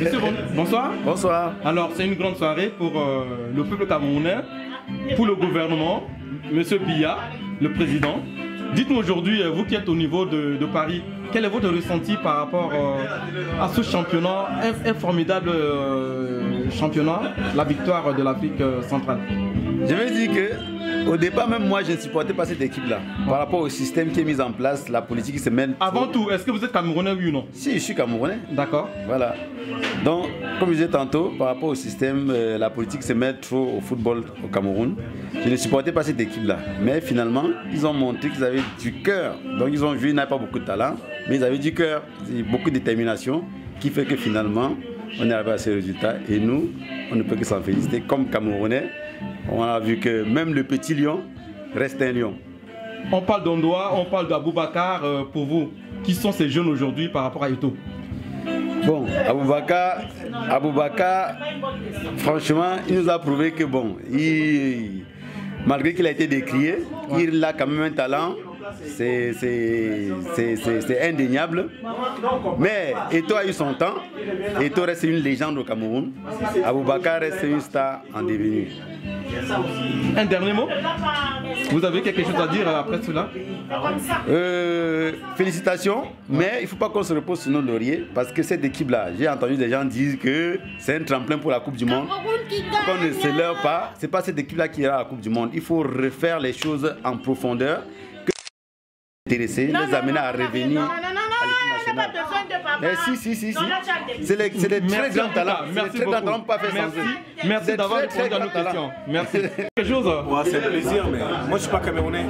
Monsieur, bonsoir. Bonsoir. Alors, c'est une grande soirée pour le peuple camerounais, pour le gouvernement, Monsieur Biya, le président. Dites-nous aujourd'hui, vous qui êtes au niveau de Paris, quel est votre ressenti par rapport à ce championnat, un formidable championnat, la victoire de l'Afrique centrale? Je veux dire que au départ, même moi, je ne supportais pas cette équipe-là. Par rapport au système qui est mis en place, la politique qui se mène. Avant tout, est-ce que vous êtes Camerounais, oui ou non? Si, je suis Camerounais. D'accord. Voilà. Donc, comme je disais tantôt, par rapport au système, la politique se mêle trop au football au Cameroun. Je ne supportais pas cette équipe-là. Mais finalement, ils ont montré qu'ils avaient du cœur. Donc, ils ont joué, ils n'avaient pas beaucoup de talent, mais ils avaient du cœur, beaucoup de détermination, qui fait que finalement, on est arrivé à ces résultats. Et nous, on ne peut que s'en féliciter. Comme Camerounais, on a vu que même le petit lion reste un lion. On parle d'Ondoa, on parle d'Aboubacar. Pour vous, qui sont ces jeunes aujourd'hui par rapport à Eto'o? Bon, Aboubacar, franchement, il nous a prouvé que bon, malgré qu'il a été décrié, il a quand même un talent. C'est indéniable. Mais Eto'o a eu son temps. Eto'o reste une légende au Cameroun. Aboubacar reste une star en devenir. Un dernier mot? Vous avez quelque chose à dire après cela? Félicitations, mais il ne faut pas qu'on se repose sur nos lauriers parce que cette équipe-là, j'ai entendu des gens dire que c'est un tremplin pour la Coupe du Monde. Qu'on ne se leurre pas, ce n'est pas cette équipe-là qui ira à la Coupe du Monde. Il faut refaire les choses en profondeur. Les amener à revenir à l'équipe nationale. Mais si. C'est des très grands talents. Merci beaucoup. Merci d'avoir répondu à nos questions. Merci. Quelque chose? Ouais, c'est un plaisir, mais moi je ne suis pas camerounais.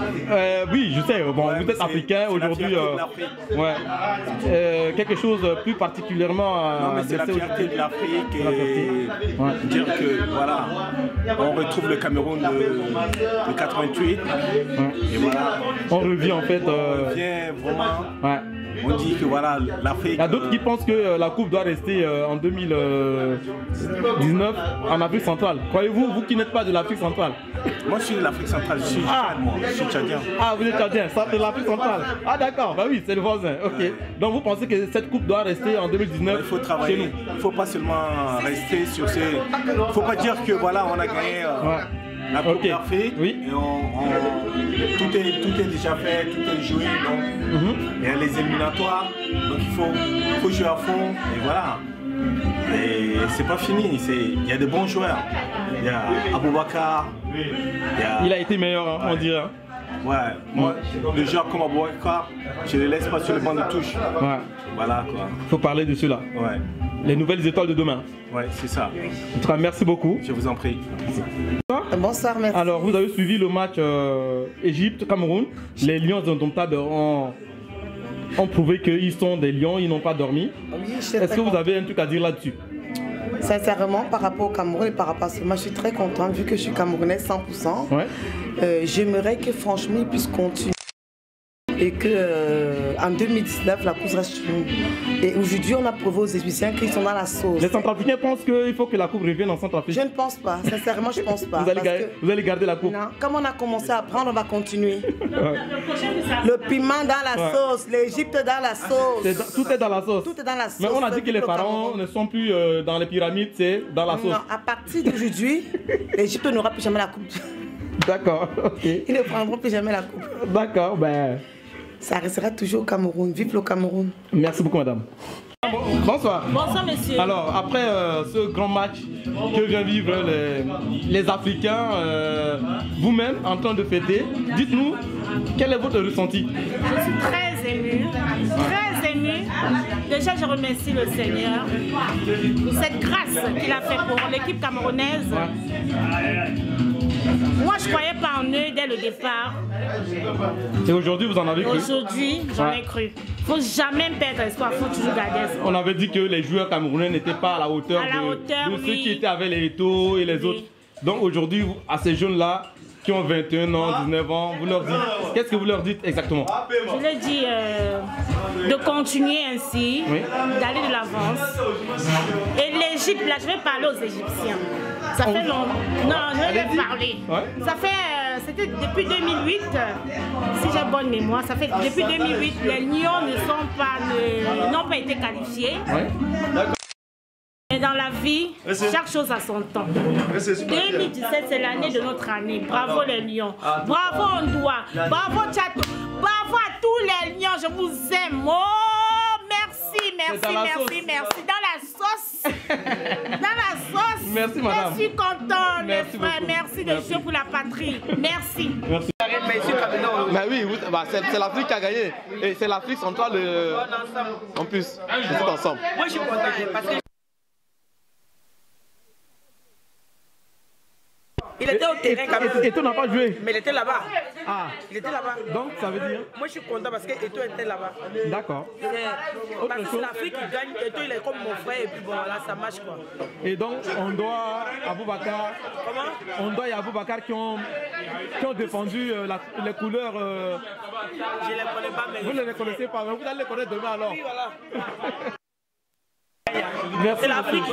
Oui, je sais. Bon, vous êtes africain aujourd'hui. Ouais. Quelque chose plus particulièrement. Non, mais c'est la fierté de l'Afrique et dire que voilà, on retrouve le Cameroun de 88. Et voilà. On revient en fait. On revient vraiment. Ouais. On dit que voilà, l'Afrique. Il y a d'autres qui pensent que la coupe doit rester en 2019 en Afrique centrale. Croyez-vous, vous qui n'êtes pas de l'Afrique centrale? Moi je suis de l'Afrique centrale, je suis Tchad, moi. Je suis tchadien. Ah, vous êtes tchadien, ça c'est l'Afrique centrale. Ah d'accord, bah oui, c'est le voisin. Ok. Donc vous pensez que cette coupe doit rester en 2019? Il faut travailler. Chez nous. Il ne faut pas seulement rester sur ces. Il ne faut pas dire que voilà, on a gagné. La coupe d'Afrique, oui. Tout est déjà fait, tout est joué, donc il y a les éliminatoires, donc il faut jouer à fond, et voilà. Et c'est pas fini, il y a des bons joueurs. Il y a Aboubacar. Il a été meilleur, on dirait. Ouais, moi, le joueur comme Aboubacar, je ne le laisse pas sur le banc de touche. Ouais. Voilà quoi. Il faut parler de cela. Ouais. Les nouvelles étoiles de demain. Ouais, c'est ça. En tout cas, merci beaucoup. Je vous en prie. Bonsoir, merci. Alors, vous avez suivi le match Égypte-Cameroun. Les Lions indomptables ont prouvé qu'ils sont des lions, ils n'ont pas dormi. Oui, est-ce que vous avez un truc à dire là-dessus? Sincèrement, par rapport au Cameroun et par rapport à ce match, je suis très contente vu que je suis camerounais 100%. Ouais. J'aimerais que franchement, ils puissent continuer. Et qu'en 2019, la coupe reste chez nous. Et aujourd'hui, on a prouvé aux Égyptiens qu'ils sont dans la sauce. Les Centrafricains pensent qu'il faut que la coupe revienne en Centrafrique. Je ne pense pas, sincèrement, je ne pense pas. Vous allez garder la coupe? Non, comme on a commencé à prendre, on va continuer. Le piment dans la sauce, l'Égypte dans la sauce. Tout est dans la sauce. Tout est dans la sauce. Mais on a dit que les pharaons ne sont plus dans les pyramides, c'est dans la sauce. Non, à partir d'aujourd'hui, l'Égypte n'aura plus jamais la coupe. D'accord, ok. Ils ne prendront plus jamais la coupe. D'accord, ben... Ça restera toujours au Cameroun. Vive le Cameroun. Merci beaucoup, madame. Bonsoir. Bonsoir, monsieur. Alors, après ce grand match que viennent vivre les Africains, vous-même, en train de fêter, dites-nous, quel est votre ressenti? Je suis très émue, très émue. Déjà, je remercie le Seigneur pour cette grâce qu'il a fait pour l'équipe camerounaise. Moi, je ne croyais pas en eux dès le départ. Et aujourd'hui, vous en avez cru? Aujourd'hui, j'en ai cru. Il ne faut jamais perdre espoir, il faut toujours garder espoir. On avait dit que les joueurs camerounais n'étaient pas à la hauteur, de ceux qui étaient avec les Eto'o et les autres. Donc aujourd'hui, à ces jeunes-là, qui ont 21 ans, 19 ans, vous leur dites, qu'est-ce que vous leur dites exactement? Je leur dis de continuer ainsi, d'aller de l'avance. Et l'Égypte, là, je vais parler aux Égyptiens. Ça fait longtemps. Non, je vais leur parler. Ça fait, c'était depuis 2008, si j'ai bonne mémoire, ça fait depuis 2008, les Lions n'ont pas été qualifiés. Mais dans la vie, chaque chose a son temps. 2017, c'est l'année de notre année. Bravo les Lions. Bravo Ondoa. Bravo Tchato. Bravo à tous les Lions. Je vous aime. Oh, merci. Dans la sauce. Dans la sauce. Merci, madame. Je suis contente, mes frères. Merci de jouer pour la patrie. Merci. Mais oui, c'est l'Afrique qui a gagné. Et c'est l'Afrique centrale en plus. Tout ensemble. Moi, je suis content parce que il était au terrain quand même. Et toi n'a pas joué? Mais il était là-bas. Ah. Il était là-bas. Donc ça veut dire? Moi je suis content parce que Eto était là-bas. D'accord. Parce que c'est l'Afrique qui gagne. Eto il est comme mon frère et puis bon là ça marche quoi. Et donc on doit Aboubakar. Comment? On doit Aboubakar qui ont défendu les couleurs. Je les connais pas mais. Vous ne les connaissez pas, mais vous allez les connaître demain alors. Oui voilà. Merci. C'est l'Afrique.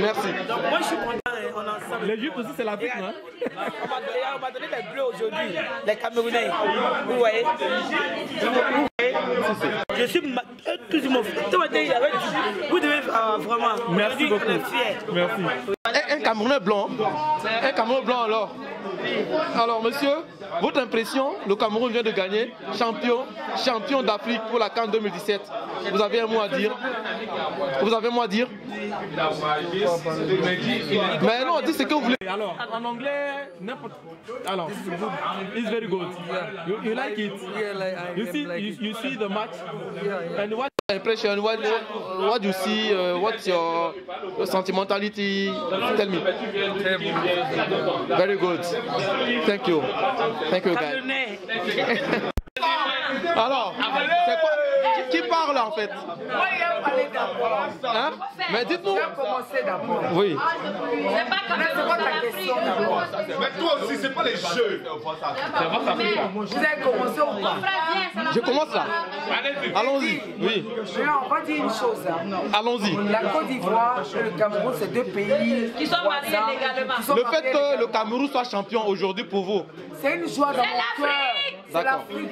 Merci. Donc moi je suis content, on est ensemble. L'Égypte aussi c'est l'Afrique, non? On m'a donné les bleus aujourd'hui, les Camerounais. Vous voyez? Je suis toujours mon frère. Vous devez vraiment. Merci beaucoup. Merci. Un Camerounais blanc. Un Camerounais blanc alors. Alors monsieur, votre impression, le Cameroun vient de gagner champion d'Afrique pour la CAN 2017. Vous avez un mot à dire? Vous avez un mot à dire? Mais non, dites ce que vous voulez. Alors, en anglais, n'importe. Alors, it's very good. You like it? You see the match? And what impression? What you see? What's your sentimentality? Tell me. Very good. Thank you. Thank you, guys. Alors, c'est quoi? Qui parle en fait? Moi, il a parlé d'abord. Hein? Mais dites-nous. Il a commencé d'abord. Oui. C'est pas comme ta question d'abord. Mais toi aussi, c'est pas les jeux. Vous avez commencé ou pas? Je commence là. Allons-y. Oui. On va dire une chose. Allons-y. La Côte d'Ivoire et le Cameroun, c'est deux pays Qui sont mariés légalement. Le fait que le Cameroun soit champion aujourd'hui pour vous. C'est une joie dans mon cœur. C'est l'Afrique.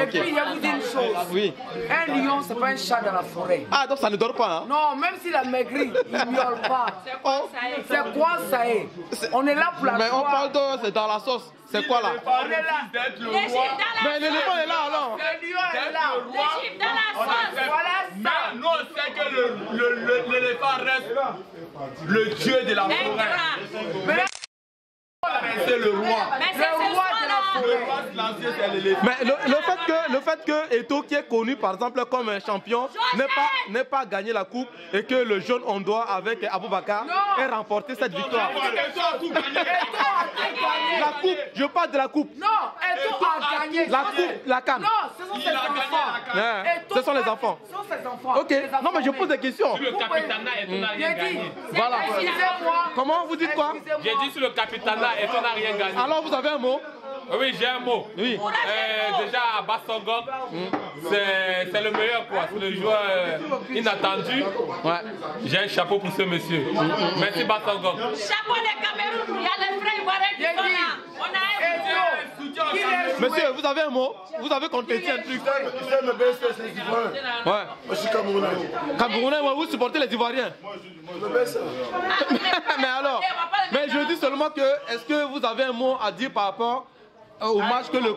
Et puis, il y a vous dire une chose. Oui. Un lion, c'est pas un chat dans la forêt. Ah, donc ça ne dort pas, hein? Non, même s'il a maigri, il ne miaule pas. C'est quoi ça est? On est là pour la Mais on parle de... c'est dans la sauce. C'est quoi là? On est là. Mais l'éléphant est là alors. Le lion est là. L'Égypte dans la sauce. Voilà ça. Mais nous, on sait que l'éléphant reste le dieu de la forêt. C'est le roi. Le roi de la forêt. Mais le fait que Eto, qui est connu par exemple comme un champion, n'ait pas gagné la coupe et que le jeune Ondoa avec Aboubakar ait remporté cette victoire. La coupe, je parle de la coupe. Non, Eto a gagné. La coupe, la canne. Non, ce sont ses enfants. Ce sont les enfants. Ce sont ses enfants. Ok, non mais je pose des questions. Le capitana, Eto n'a rien gagné. Voilà. Excusez-moi. Comment vous dites quoi? J'ai dit sur le capitana, Eto n'a rien gagné. Alors vous avez un mot? Oui, j'ai un mot. Oui. Déjà, Bassongok, c'est le meilleur quoi. C'est le joueur inattendu. Ouais. J'ai un chapeau pour ce monsieur. Merci Bassongok. Chapeau des Cameroun, il y a les frères ivoiriens qui sont là. On a un Monsieur, vous avez un mot? Vous avez contesté un truc? Ouais. Je suis Camerounais. Camerounais, vous supportez les Ivoiriens? Mais alors, mais je dis seulement que, est-ce que vous avez un mot à dire par rapport au match que le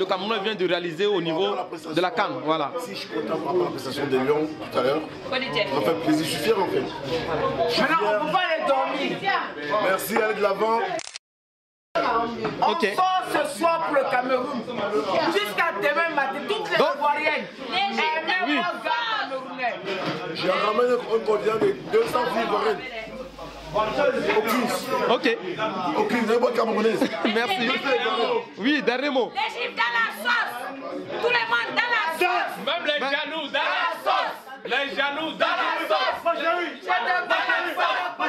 Cameroun vient de réaliser au niveau de la CAN? Voilà. Si je suis content par rapport à la prestation des Lions tout à l'heure. Ça me fait plaisir, je suis fier en fait. Maintenant, on ne peut pas aller dormir. Merci, allez de l'avant. On sort ce soir pour le Cameroun. Jusqu'à demain matin, toutes les Ivoiriennes. Et même moi, Camerounais. J'ai ramené un contingent de 200 filles ivoiriennes. Aucune. Ok. Aucune, vous pas camerounaise. Merci. Oui, dernier mot. l'Égypte dans la sauce. Tout le monde dans la sauce. Même les jaloux dans la sauce. Les jaloux dans la sauce. Les jaloux dans la sauce.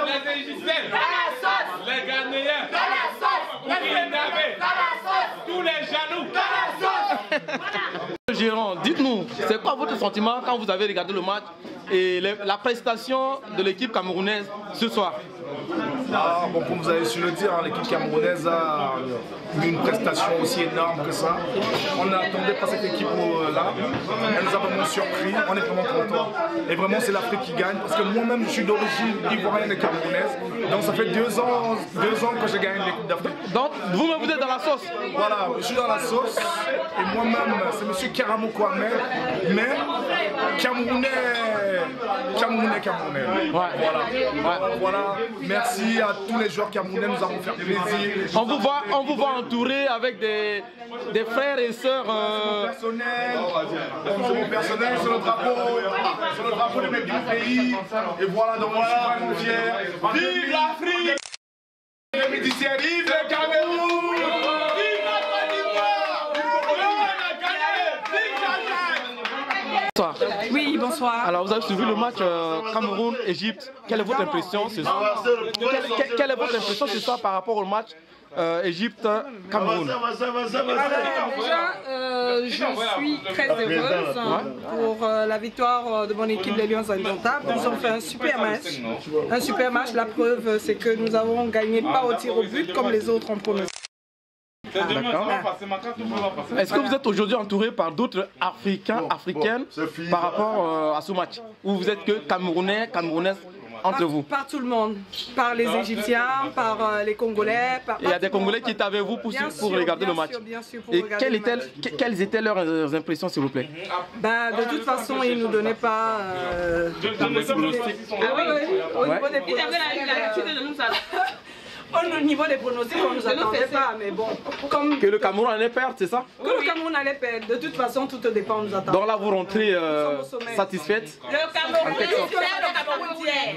Les Égyptiens dans la sauce. Les Ghanéens dans la sauce. Les Guinéens dans la sauce. Tous les jaloux dans la sauce. Gérant, dites-nous, c'est quoi votre sentiment quand vous avez regardé le match et la prestation de l'équipe camerounaise ce soir? Bon, comme vous avez su le dire, l'équipe camerounaise a une prestation aussi énorme que ça. On n'attendait pas cette équipe-là. Elle nous a vraiment surpris. On est vraiment contents. Et vraiment, c'est l'Afrique qui gagne. Parce que moi-même, je suis d'origine ivoirienne et camerounaise. Donc, ça fait 2 ans que je gagne l'équipe d'Afrique. Donc, vous-même, vous êtes dans la sauce? Voilà, je suis dans la sauce. Et moi-même, c'est M. Karamo Kwame. Mais Camerounais. Voilà. Merci à tous les joueurs camerounais, nous avons fait plaisir. On vous voit entouré avec des frères et sœurs. Personnel sur le drapeau du pays. Et voilà, donc voilà, je suis vraiment fier. Vive l'Afrique! Vive le Cameroun! Vive la Côte d'Ivoire! Bonsoir. Oui, bonsoir. Alors vous avez suivi le match Cameroun-Égypte. Quelle est votre impression ce soir? Quelle est votre impression ce soir par rapport au match Égypte-Cameroun? Déjà, je suis très heureuse pour la victoire de mon équipe des Lions Indomptables. Nous avons fait un super match. Un super match. La preuve, c'est que nous avons gagné pas au tir au but comme les autres ont prononcé. D'accord. Est-ce que vous êtes aujourd'hui entouré par d'autres Africaines par rapport à ce match? Ou vous êtes que Camerounais, Camerounaises entre vous? Par tout le monde. Par les Égyptiens, par les Congolais. Il y a des Congolais qui étaient avec vous pour regarder le match. Bien sûr, et quelles étaient leurs impressions, s'il vous plaît? De toute façon, ils ne nous donnaient pas la possibilité. Au niveau des Au niveau des pronostics, on ne nous attendait pas, mais bon. Comme que le Cameroun allait perdre, c'est ça? Que le Cameroun allait perdre. De toute façon, tout dépend, on nous attend. Donc là, vous rentrez satisfaite? Le Cameroun, c'est le Cameroun d'hier.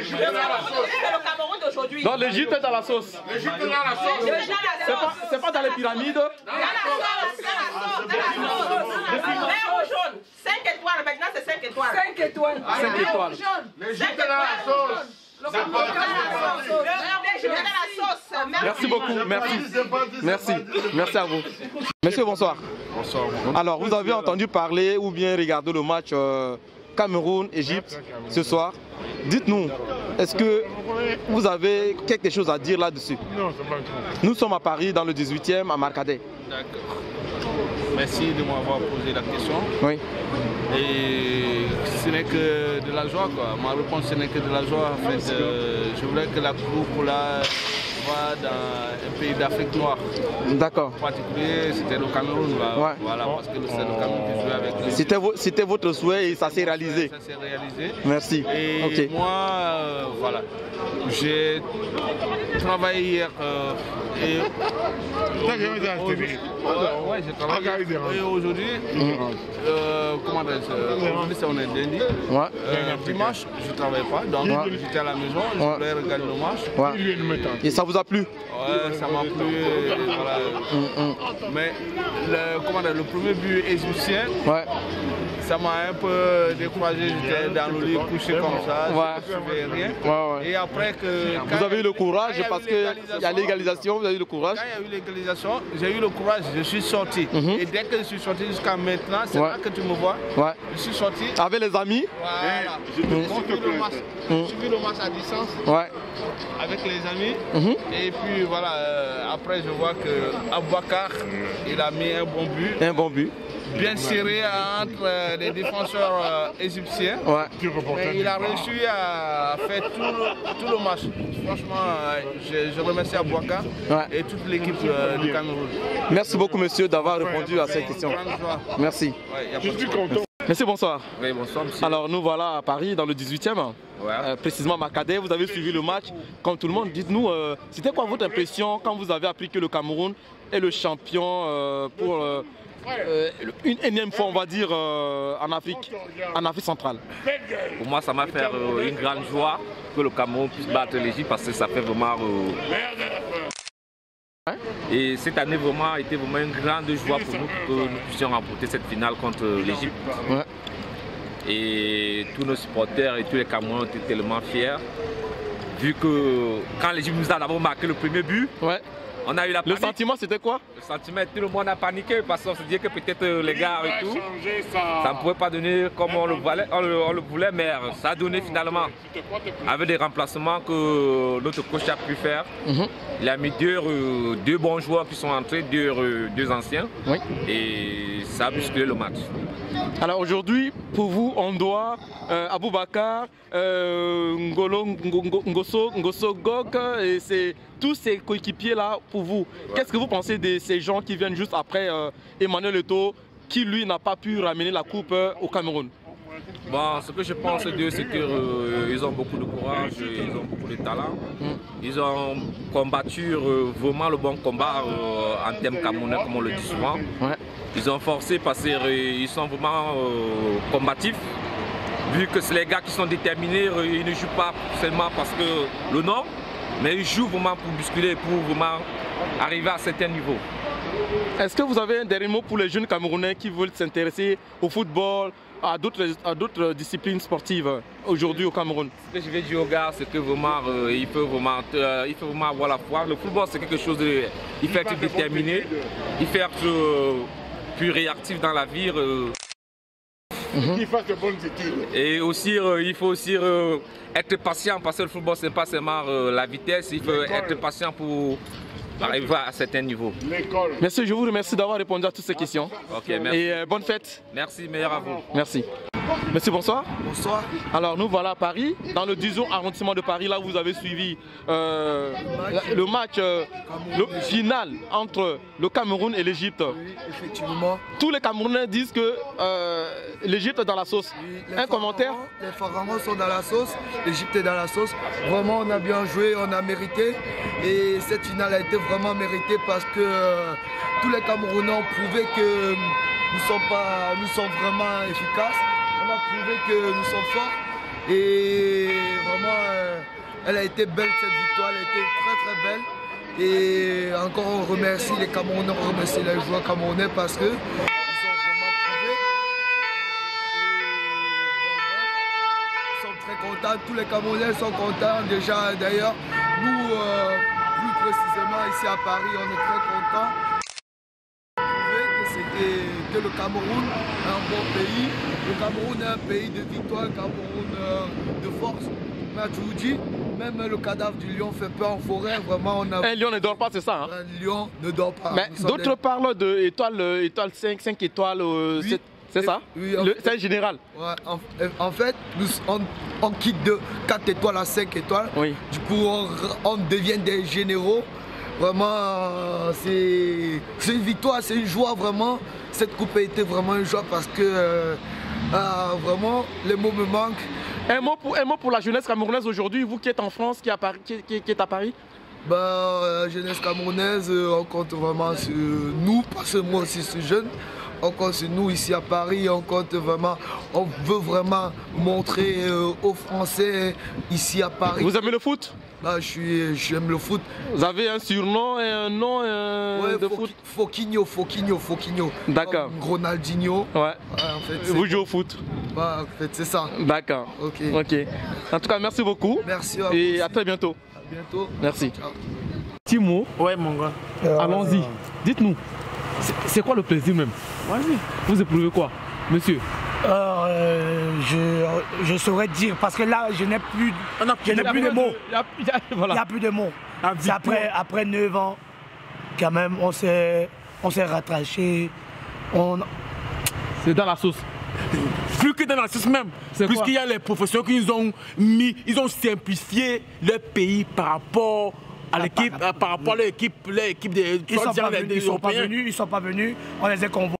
C'est le Cameroun d'aujourd'hui. Donc l'Égypte est dans la sauce. L'Égypte est dans la sauce. C'est pas dans les pyramides? Dans la sauce. Vert ou jaune. 5 étoiles, maintenant c'est 5 étoiles. 5 étoiles. 5 étoiles. L'Égypte est dans la sauce. Merci beaucoup, merci à vous. Monsieur, bonsoir. Bonsoir. Alors, vous avez entendu parler ou bien regardé le match Cameroun-Égypte ce soir. Dites-nous, est-ce que vous avez quelque chose à dire là-dessus? Non, c'est pas grave. Nous sommes à Paris, dans le 18e, à Marcadet. D'accord. Merci de m'avoir posé la question. Oui. Et ce n'est que de la joie, quoi. Ma réponse, ce n'est que de la joie. En fait, je voudrais que la coupe là va dans un pays d'Afrique noire. D'accord. En particulier, c'était le Cameroun. Voilà, parce que c'est le Cameroun qui jouait avec les... C'était votre souhait et ça s'est réalisé. Ça s'est réalisé. Merci. Et moi, voilà. J'ai travaillé hier et aujourd'hui, comment dire, aujourd'hui on est lundi. Dimanche, je ne travaille pas, donc j'étais à la maison, je voulais regarder le match. Et ça vous a plu? Ouais, ça m'a plu. Voilà. Mais le premier but égyptien, ça m'a un peu découragé. J'étais dans le lit couché comme ça, je ne faisais rien. Et après que... Vous avez eu le courage parce qu'il y a l'égalisation, vous avez eu le courage? Quand il y a eu l'égalisation, j'ai eu le courage, je suis sorti. Et dès que je suis sorti jusqu'à maintenant, c'est là que tu me vois. Je suis sorti. Avec les amis? Voilà. J'ai vu le match à distance. Avec les amis. Et puis voilà, après je vois que Aboubacar, il a mis un bon but. Un bon but. Bien serré entre les défenseurs égyptiens. Mais il a réussi à faire tout le match. Franchement, je remercie Aboubacar et toute l'équipe du Cameroun. Merci beaucoup monsieur d'avoir répondu à cette question. Merci. Je suis content. Monsieur, bonsoir. Oui, bonsoir monsieur. Alors nous voilà à Paris dans le 18e, précisément à Marcadet. Vous avez suivi le match comme tout le monde. Dites-nous, c'était quoi votre impression quand vous avez appris que le Cameroun est le champion pour une énième fois, on va dire, en Afrique centrale? Pour moi, ça m'a fait une grande joie que le Cameroun puisse battre l'Égypte parce que ça fait vraiment... Et cette année vraiment a été vraiment une grande joie pour nous que nous puissions remporter cette finale contre l'Égypte. Et tous nos supporters et tous les Camerounais ont été tellement fiers. Vu que quand l'Égypte nous a d'abord marqué le premier but, On a eu la panique. Le sentiment, c'était quoi? Le sentiment, tout le monde a paniqué parce qu'on se dit que peut-être les gars et tout, ça ne pouvait pas donner comme on le voulait, mais ça a donné finalement. Avec des remplacements que notre coach a pu faire, il a mis deux bons joueurs qui sont entrés, deux anciens, et ça a bousculé le match. Alors aujourd'hui, pour vous, on doit Aboubakar, Ngoso Gok, et c'est tous ces coéquipiers-là pour vous. Qu'est-ce que vous pensez de ces gens qui viennent juste après Emmanuel Eto'o, qui lui n'a pas pu ramener la coupe au Cameroun? Bon, ce que je pense d'eux, c'est qu'ils ont beaucoup de courage, ils ont beaucoup de talent. Ils ont combattu vraiment le bon combat en termes camerounais, comme on le dit souvent. Ils ont forcé parce qu'ils sont vraiment combatifs. Vu que c'est les gars qui sont déterminés, ils ne jouent pas seulement parce que le nom, mais ils jouent vraiment pour bousculer, pour vraiment arriver à certains niveaux. Est-ce que vous avez un dernier mot pour les jeunes Camerounais qui veulent s'intéresser au football, à d'autres disciplines sportives aujourd'hui au Cameroun? Ce que je vais dire aux gars, c'est que vraiment, il faut vraiment avoir la foi. Le football, c'est quelque chose de... Il faut être déterminé, il faut être plus réactif dans la vie. Qu'il fasse de bonnes études. Et aussi, il faut aussi être patient parce que le football, ce n'est pas seulement la vitesse, il faut être patient pour arriver à certains niveaux. Merci, je vous remercie d'avoir répondu à toutes ces questions. Ok, merci. Et bonne fête. Merci, meilleur à vous. Merci. Monsieur, bonsoir. Bonsoir. Alors nous voilà à Paris, dans le 10e arrondissement de Paris, là où vous avez suivi le match final entre le Cameroun et l'Égypte. Oui, effectivement. Tous les Camerounais disent que l'Égypte est dans la sauce. Oui, un commentaire? Les Pharaons sont dans la sauce, l'Égypte est dans la sauce. Vraiment, on a bien joué, on a mérité. Et cette finale a été vraiment méritée parce que tous les Camerounais ont prouvé que nous sommes vraiment efficaces. On a prouvé que nous sommes forts et vraiment elle a été belle cette victoire, elle a été très très belle et encore on remercie les Camerounais, on remercie les joueurs camerounais parce que ils ont vraiment prouvé et ils sont très contents, tous les Camerounais sont contents déjà d'ailleurs nous plus précisément ici à Paris on est très contents. Que le Cameroun est un bon pays, le Cameroun est un pays de victoire, un Cameroun de force. Mais je vous dis, même le cadavre du lion fait peur en forêt, vraiment on a... Un lion ne dort pas, c'est ça hein? Un lion ne dort pas. Mais d'autres parlent d'étoile 5 étoiles, oui, c'est ça? Oui, c'est général. Ouais, en fait, on quitte de 4 étoiles à 5 étoiles, oui. Du coup on devient des généraux. Vraiment, c'est une victoire, c'est une joie vraiment. Cette coupe a été vraiment une joie parce que vraiment, les mots me manquent. Un mot pour la jeunesse camerounaise aujourd'hui, vous qui êtes en France, qui est à Paris? Jeunesse camerounaise, on compte vraiment sur nous, parce que moi aussi je suis jeune. On compte sur nous ici à Paris, on compte vraiment, on veut vraiment montrer aux Français ici à Paris. Vous aimez le foot? J'aime le foot. Vous avez un surnom et un nom de foot? Foquinho. D'accord. Ronaldinho. Ouais. En fait, vous jouez au foot? En fait, c'est ça. D'accord. Ok. En tout cas, merci beaucoup. Merci à vous. Et à très bientôt. À bientôt. Merci. Ciao. Timo. Ouais, mon gars. Allons-y. Dites-nous, c'est quoi le plaisir même? Vas-y. Vous éprouvez quoi, monsieur? Je saurais dire, parce que là, je n'ai plus de mots. Il n'y a plus de mots. C'est après 9 ans, quand même, on s'est rattraché. C'est dans la sauce. Plus que dans la sauce même. Puisqu'il y a les professeurs qui nous ont mis, ils ont simplifié leur pays par rapport à l'équipe, par rapport à l'équipe des... Ils ne sont pas venus, on les a convoqués.